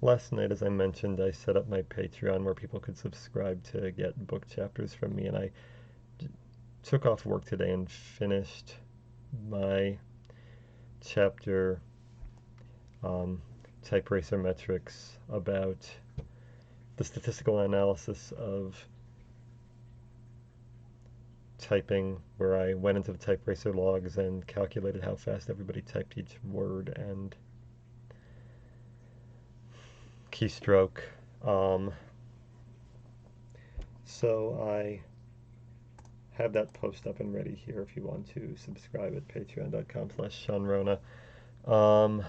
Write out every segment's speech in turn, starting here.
Last night, as I mentioned, I set up my Patreon where people could subscribe to get book chapters from me, and I took off work today and finished my chapter, um, Type Racer Metrics, about the statistical analysis of typing, where I went into the Type Racer logs and calculated how fast everybody typed each word and keystroke. Um, so I have that post up and ready here if you want to subscribe at patreon.com/SeanRona. Um,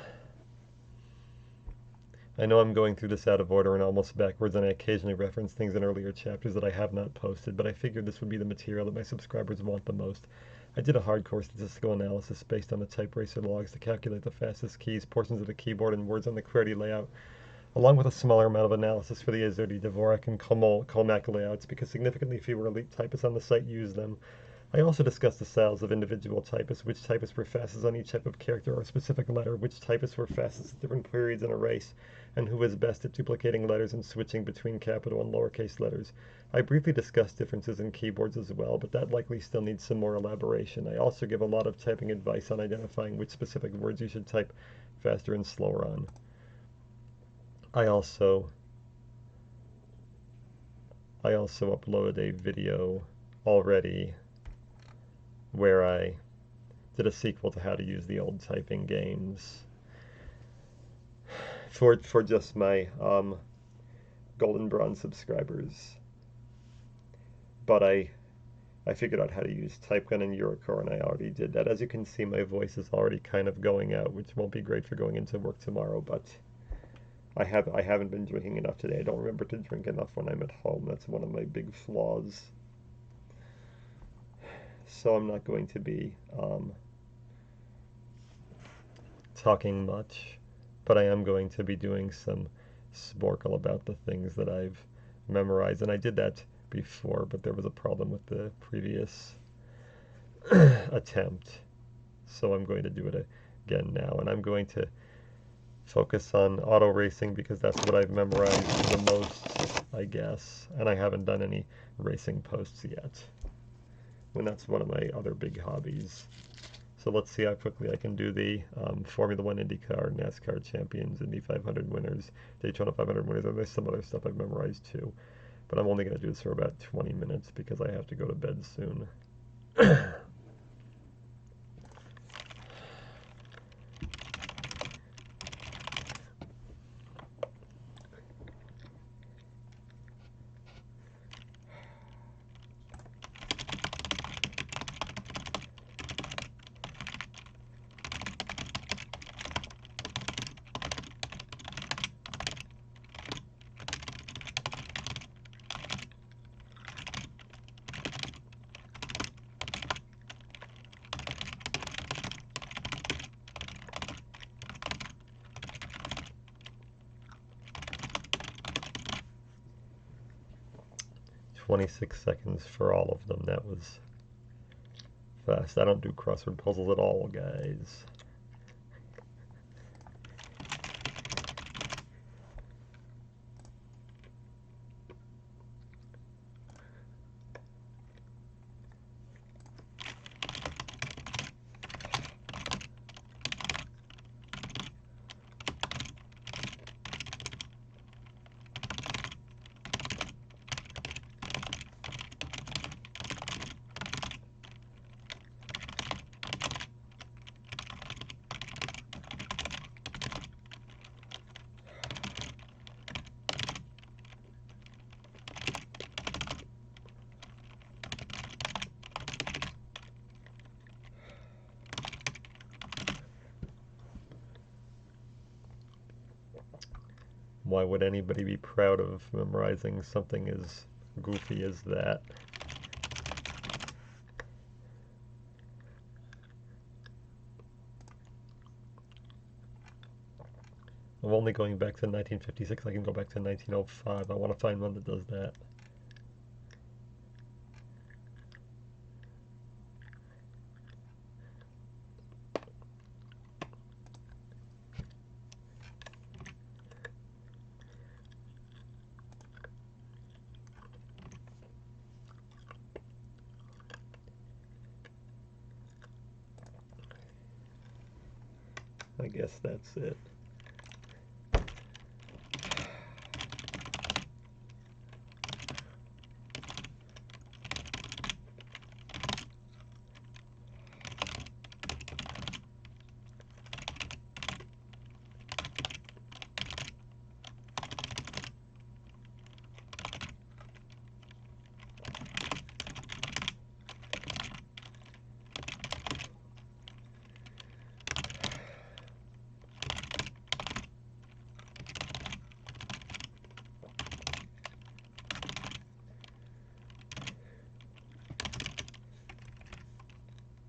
I know I'm going through this out of order and almost backwards, and I occasionally reference things in earlier chapters that I have not posted, but I figured this would be the material that my subscribers want the most. I did a hardcore statistical analysis based on the Type Racer logs to calculate the fastest keys, portions of the keyboard, and words on the QWERTY layout, along with a smaller amount of analysis for the Azerty, Dvorak, and Comac layouts, because significantly fewer elite typists on the site use them. I also discussed the styles of individual typists, which typists were fastest on each type of character or specific letter, which typists were fastest at different periods in a race, and who was best at duplicating letters and switching between capital and lowercase letters. I briefly discussed differences in keyboards as well, but that likely still needs some more elaboration. I also give a lot of typing advice on identifying which specific words you should type faster and slower on. I also uploaded a video already where I did a sequel to how to use the old typing games for just my gold and bronze subscribers. But I figured out how to use TypeGun and Eurocore, and I already did that. As you can see, my voice is already kind of going out, which won't be great for going into work tomorrow, but I haven't been drinking enough today. I don't remember to drink enough when I'm at home. That's one of my big flaws. So I'm not going to be talking much, but I am going to be doing some Sporcle about the things that I've memorized. And I did that before, but there was a problem with the previous attempt. So I'm going to do it again now. And I'm going to focus on auto racing because that's what I've memorized the most, I guess. And I haven't done any racing posts yet. And that's one of my other big hobbies. So let's see how quickly I can do the Formula One, IndyCar, NASCAR champions, Indy 500 winners, Daytona 500 winners, and there's some other stuff I've memorized too. But I'm only going to do this for about 20 minutes because I have to go to bed soon. 26 seconds for all of them. That was fast. I don't do crossword puzzles at all, guys. Why would anybody be proud of memorizing something as goofy as that? I'm only going back to 1956. I can go back to 1905. I want to find one that does that. guess that's it.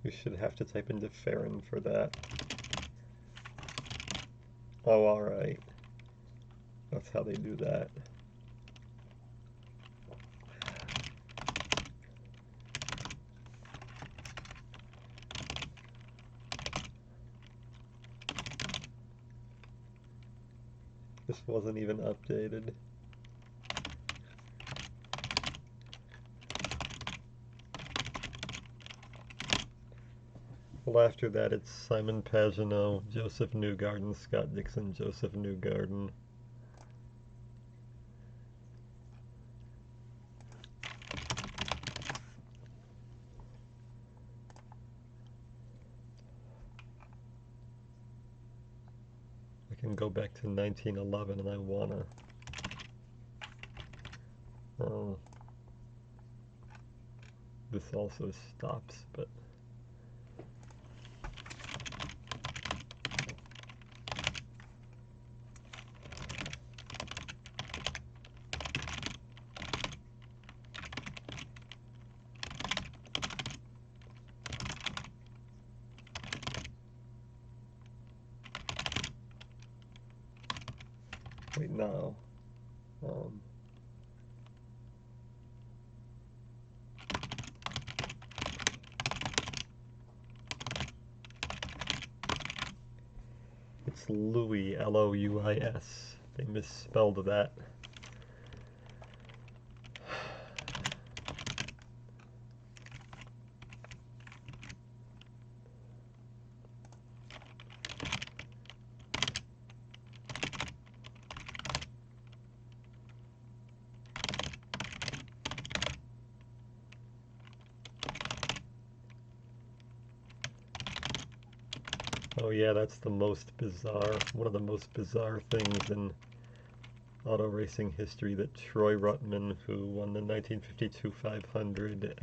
You should have to type into Farron for that. Oh, alright. That's how they do that. This wasn't even updated. Well, after that, it's Simon Pagenaud, Joseph Newgarden, Scott Dixon, Joseph Newgarden. I can go back to 1911 and I wanna. Oh. This also stops, but. Wait, no. It's Louis, L-O-U-I-S. They misspelled that. Oh yeah, that's the most bizarre, one of the most bizarre things in auto racing history, that Troy Ruttman, who won the 1952 500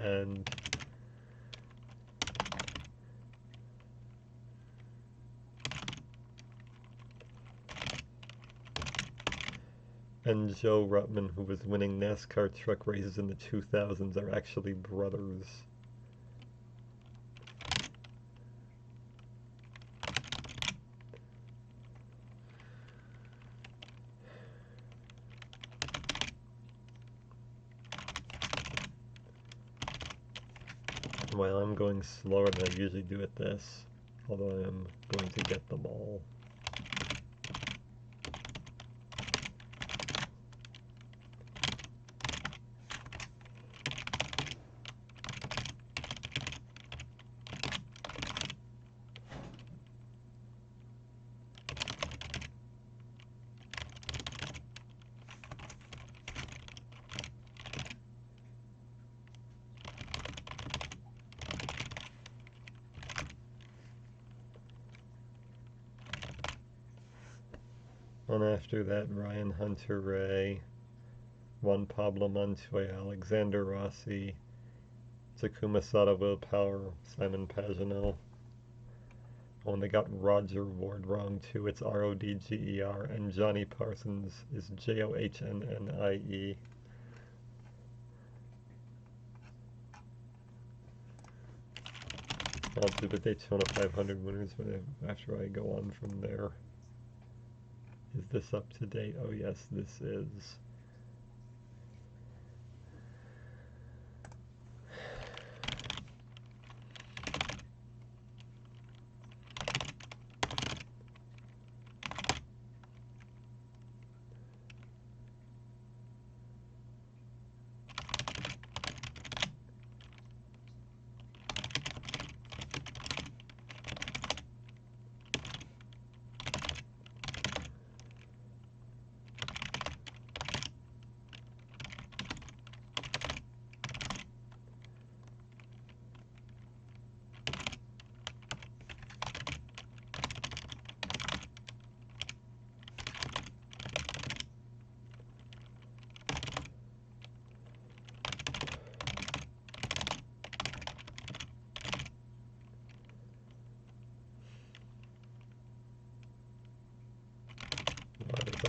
and Joe Ruttman, who was winning NASCAR truck races in the 2000s, are actually brothers. While I'm going slower than I usually do at this, although I am going to get them all. And after that, Ryan Hunter-Ray, Juan Pablo Montoya, Alexander Rossi, Takuma Sato, Will Power, Simon Pagenaud. Oh, and they got Roger Ward wrong too. It's R-O-D-G-E-R, and Johnny Parsons is J-O-H-N-N-I-E. I'll do the Daytona 500 winners after I go on from there. Is this up to date? Oh yes, this is.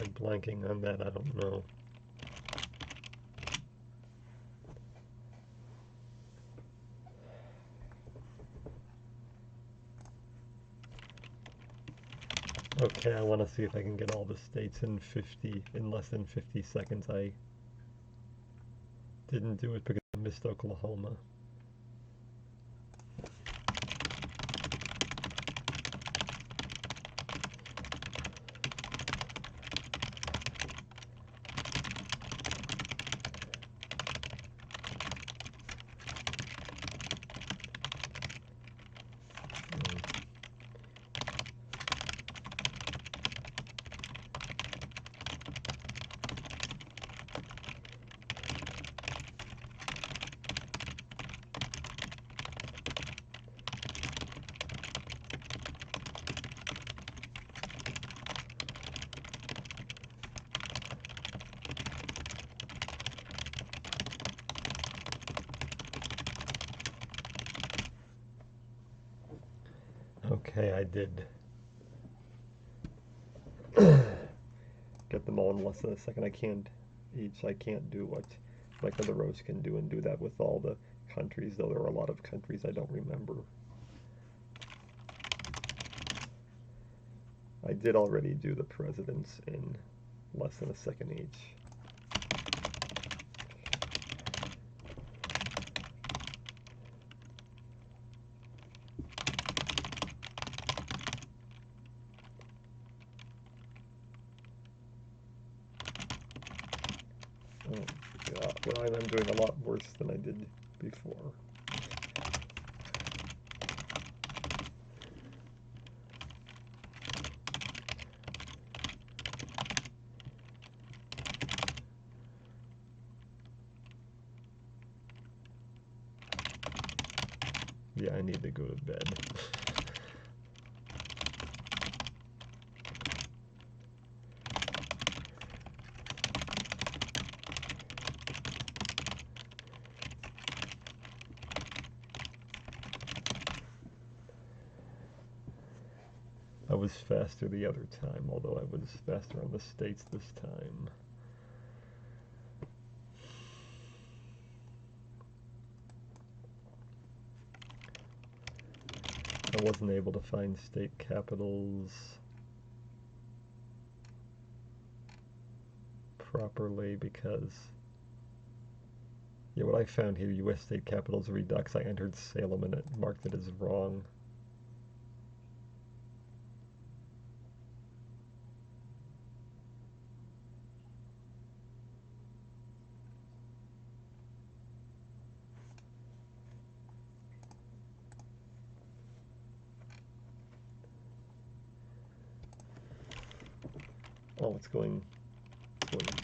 I'm blanking on that, I don't know. Okay, I want to see if I can get all the states in less than 50 seconds. I didn't do it because I missed Oklahoma. Okay, I did get them all in less than a second. I can't do what Michael LaRose can do and do that with all the countries, though there are a lot of countries I don't remember. I did already do the presidents in less than a second each. Oh, God. Well, I'm doing a lot worse than I did before. Yeah, I need to go to bed. I was faster the other time, although I was faster on the states this time. I wasn't able to find state capitals properly because, yeah, what I found here, U.S. state capitals redux, I entered Salem and it marked it as wrong. Oh, it's going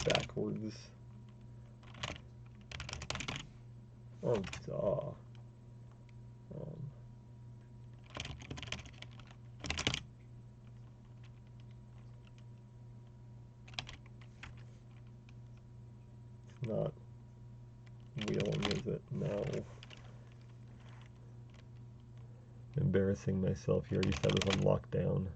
backwards. Oh, duh. It's not wheeling, is it? No. Embarrassing myself here. I used to have this on lockdown.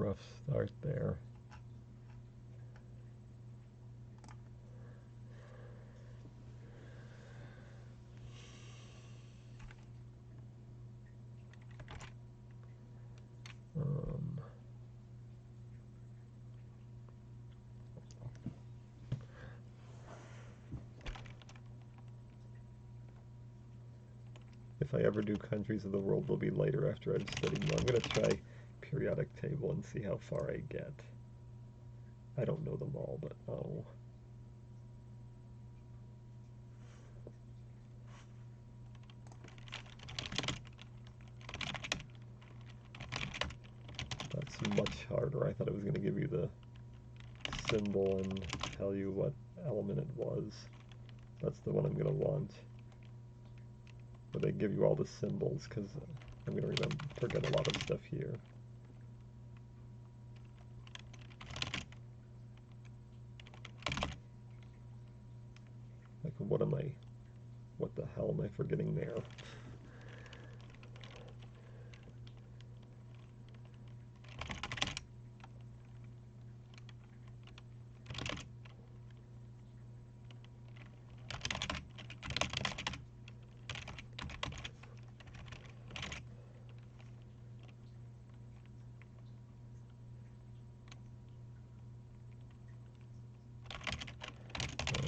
rough start there. If I ever do countries of the world, they'll be lighter after I've studied more. I'm going to try periodic table and see how far I get. I don't know them all, but oh. That's much harder. I thought it was going to give you the symbol and tell you what element it was. That's the one I'm going to want. But they give you all the symbols because I'm going to forget a lot of stuff here. Like, what the hell am I forgetting there?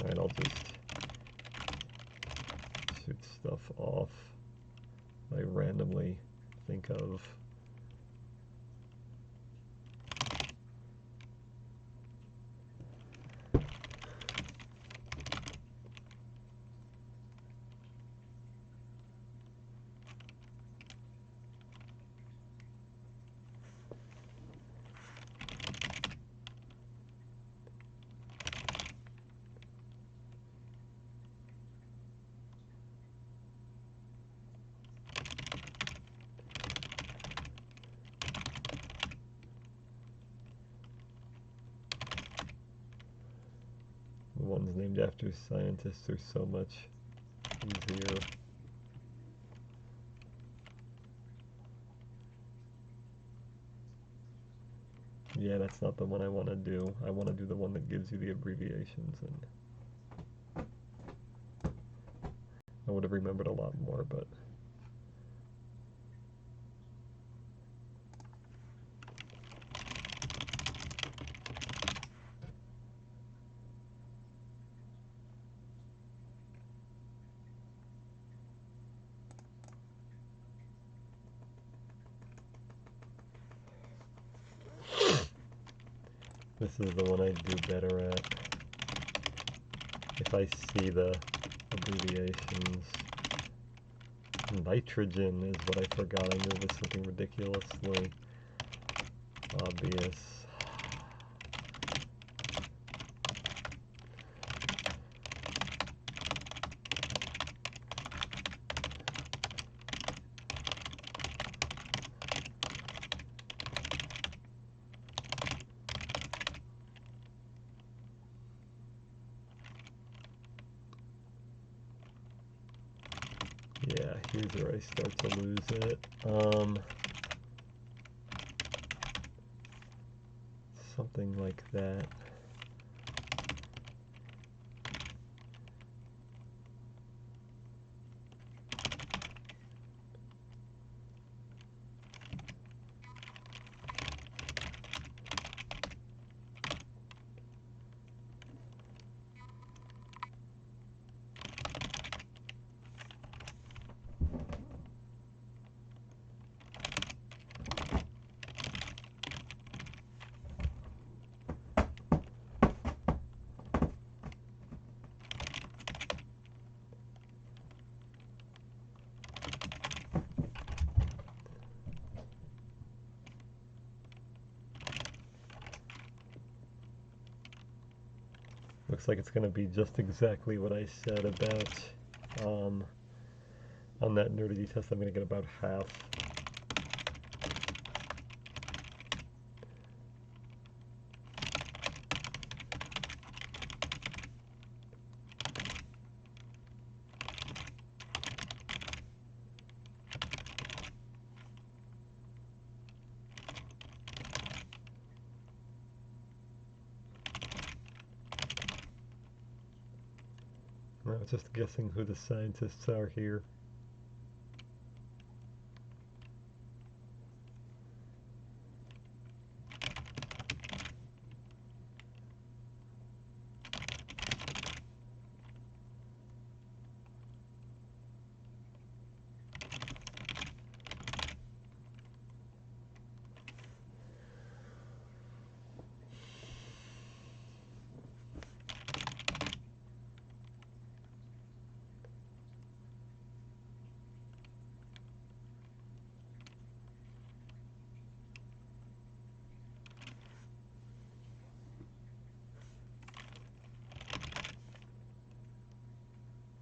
Alright, I'll just shoot stuff off I randomly think of. The ones named after scientists are so much easier. Yeah, that's not the one I want to do. I want to do the one that gives you the abbreviations, and I would have remembered a lot more, but this is the one I do better at. If I see the abbreviations. Nitrogen is what I forgot. I knew it was something ridiculously obvious. Yeah, here's where I start to lose it. Something like that. Looks like it's going to be just exactly what I said about on that nerdity test. I'm going to get about half. was just guessing who the scientists are here.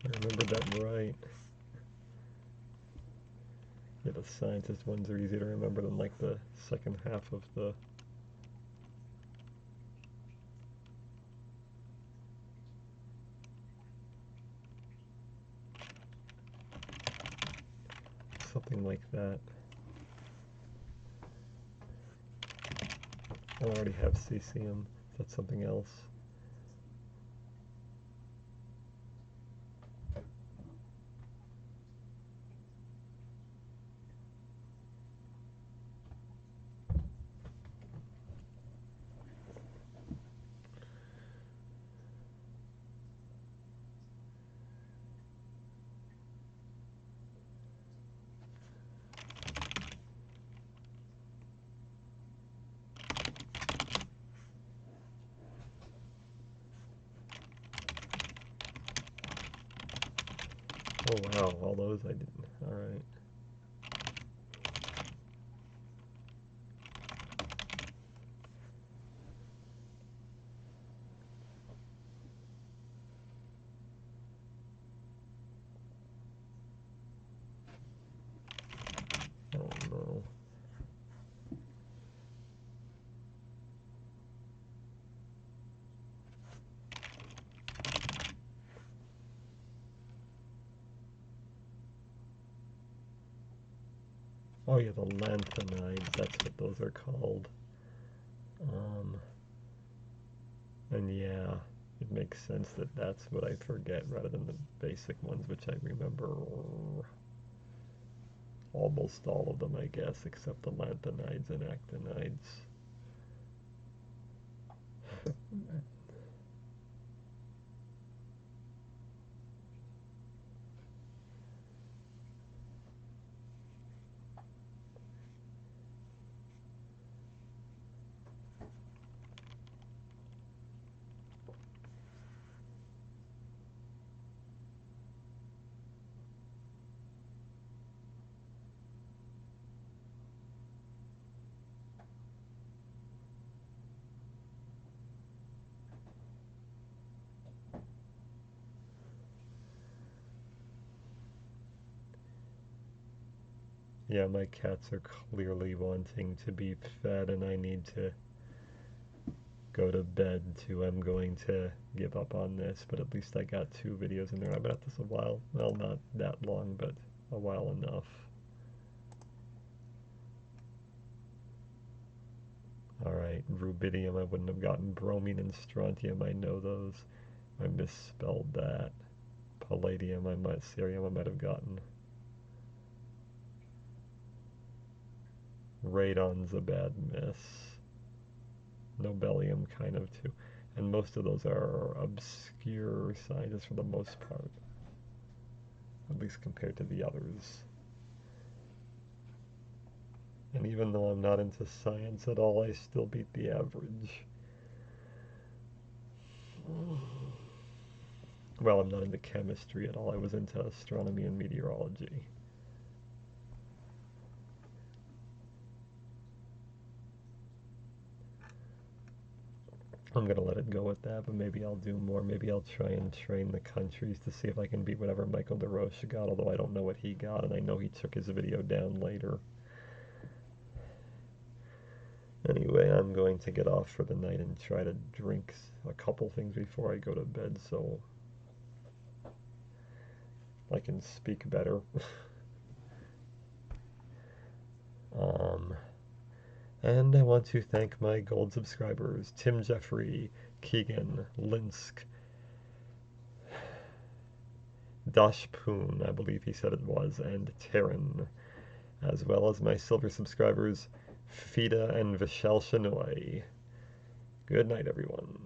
I remembered that right. Yeah, the scientist ones are easier to remember than like the second half of the... Something like that. I already have cesium. That's something else. Oh wow, all those I didn't. Alright. Oh no. Oh yeah, the lanthanides, that's what those are called. And yeah, it makes sense that that's what I forget rather than the basic ones, which I remember almost all of them, I guess, except the lanthanides and actinides. Yeah, my cats are clearly wanting to be fed and I need to go to bed too. I'm going to give up on this, but at least I got 2 videos in there. I've been at this a while. Well, not that long, but a while enough. Alright, rubidium, I wouldn't have gotten. Bromine and strontium, I know those. I misspelled that. Palladium, cerium, I might have gotten. Radon's a bad miss. Nobelium, kind of, too. And most of those are obscure scientists for the most part. At least compared to the others. And even though I'm not into science at all, I still beat the average. Well, I'm not into chemistry at all. I was into astronomy and meteorology. I'm gonna let it go at that, but maybe I'll do more. Maybe I'll try and train the countries to see if I can beat whatever Michael DeRoche got, although I don't know what he got, and I know he took his video down later. Anyway, I'm going to get off for the night and try to drink a couple things before I go to bed so I can speak better. And I want to thank my gold subscribers, Tim Jeffrey, Keegan, Linsk, Dashpoon, I believe he said it was, and Terran, as well as my silver subscribers, Fida and Vishal Shanoy. Good night, everyone.